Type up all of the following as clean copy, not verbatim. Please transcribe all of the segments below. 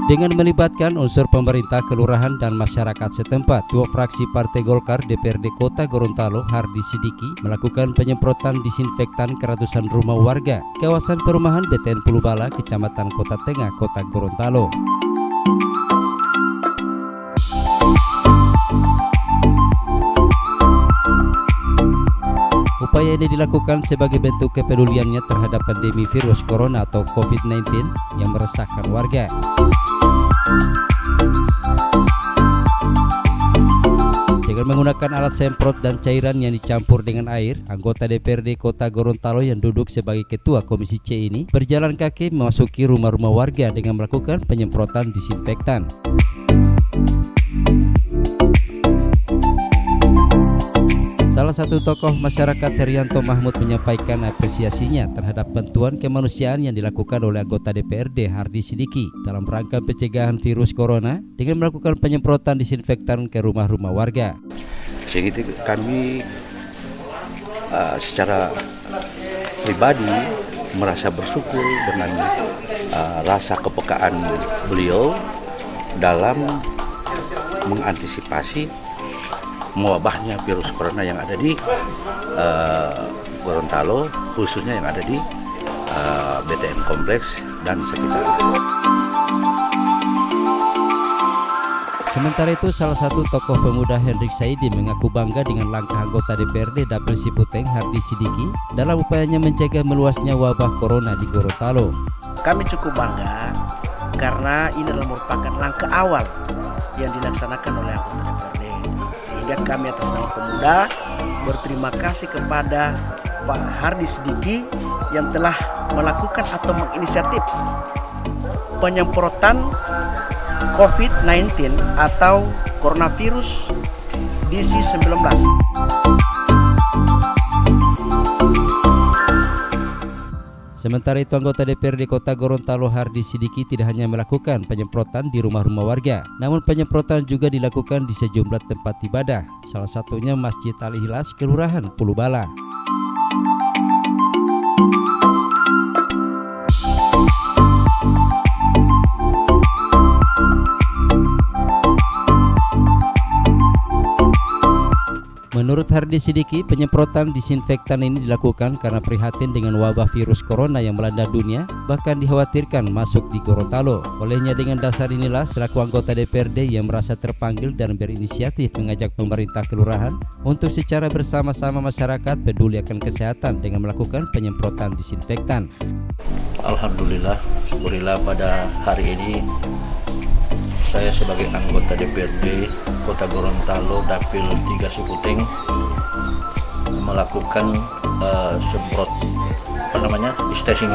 Dengan melibatkan unsur pemerintah, kelurahan, dan masyarakat setempat, dua fraksi Partai Golkar DPRD Kota Gorontalo, Hardi Sidiki, melakukan penyemprotan disinfektan ke ratusan rumah warga kawasan perumahan BTN Pulubala, Kecamatan Kota Tengah, Kota Gorontalo. Upaya ini dilakukan sebagai bentuk kepeduliannya terhadap pandemi virus corona atau COVID-19 yang meresahkan warga. Dengan menggunakan alat semprot dan cairan yang dicampur dengan air, anggota DPRD Kota Gorontalo yang duduk sebagai Ketua Komisi C ini berjalan kaki memasuki rumah-rumah warga dengan melakukan penyemprotan disinfektan. Salah satu tokoh masyarakat, Herianto Mahmud, menyampaikan apresiasinya terhadap bantuan kemanusiaan yang dilakukan oleh anggota DPRD Hardi Sidiki dalam rangka pencegahan virus corona dengan melakukan penyemprotan disinfektan ke rumah-rumah warga. Sehingga kami secara pribadi merasa bersyukur dengan rasa kepekaan beliau dalam mengantisipasi mewabahnya virus corona yang ada di Gorontalo, khususnya yang ada di BTN Kompleks dan sekitarnya. Sementara itu, salah satu tokoh pemuda, Hendrik Saidi, mengaku bangga dengan langkah anggota DPRD Dapil Siputeng Hardi Sidiki dalam upayanya mencegah meluasnya wabah corona di Gorontalo. Kami cukup bangga karena ini adalah merupakan langkah awal yang dilaksanakan oleh anggota DPRD. Sehingga kami atas nama pemuda berterima kasih kepada Pak Hardi Sidiki yang telah melakukan atau menginisiatif penyemprotan COVID-19 atau coronavirus DC-19. Sementara itu, anggota DPRD Kota Gorontalo Hardi Sidiki tidak hanya melakukan penyemprotan di rumah-rumah warga, namun penyemprotan juga dilakukan di sejumlah tempat ibadah, salah satunya Masjid Al-Ikhlas, Kelurahan Pulubala. Menurut Hardi Sidiki, penyemprotan disinfektan ini dilakukan karena prihatin dengan wabah virus corona yang melanda dunia, bahkan dikhawatirkan masuk di Gorontalo. Olehnya, dengan dasar inilah selaku anggota DPRD yang merasa terpanggil dan berinisiatif mengajak pemerintah kelurahan untuk secara bersama-sama masyarakat peduli akan kesehatan dengan melakukan penyemprotan disinfektan. Alhamdulillah, syukurillah pada hari ini saya sebagai anggota DPRD Kota Gorontalo Dapil 3 Siputeng melakukan semprot distancing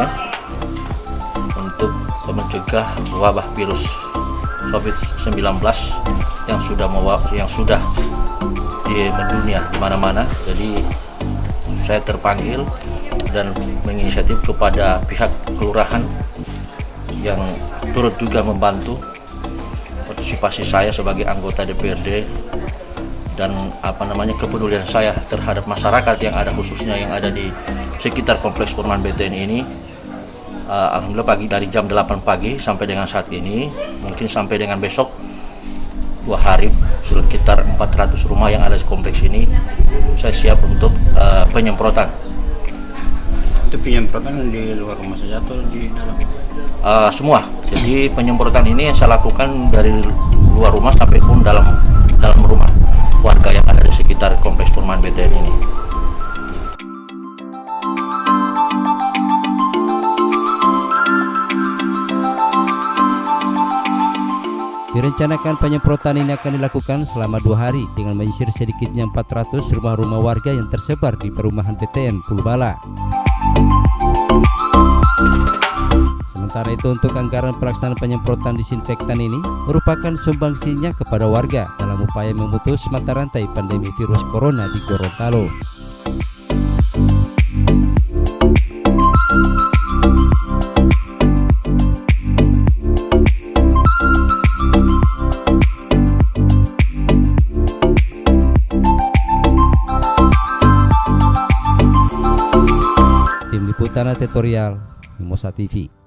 untuk mencegah wabah virus COVID-19 yang sudah mendunia di mana-mana. Jadi saya terpanggil dan menginisiatif kepada pihak kelurahan yang turut juga membantu partisipasi saya sebagai anggota DPRD dan kepedulian saya terhadap masyarakat yang ada, khususnya yang ada di sekitar kompleks perumahan BTN ini. Alhamdulillah dari jam 8 pagi sampai dengan saat ini, mungkin sampai dengan besok 2 hari, sekitar 400 rumah yang ada di kompleks ini saya siap untuk penyemprotan. Itu penyemprotan di luar rumah saja atau di dalam? Semua. Jadi penyemprotan ini saya lakukan dari luar rumah sampai pun dalam rumah warga yang ada di sekitar kompleks perumahan BTN ini. Direncanakan penyemprotan ini akan dilakukan selama 2 hari dengan menyisir sedikitnya 400 rumah-rumah warga yang tersebar di perumahan BTN Pulubala. Sementara itu, untuk anggaran pelaksanaan penyemprotan disinfektan ini merupakan sumbangsinya kepada warga dalam upaya memutus mata rantai pandemi virus corona di Gorontalo. Tim Liputan Tutorial Mimosa TV.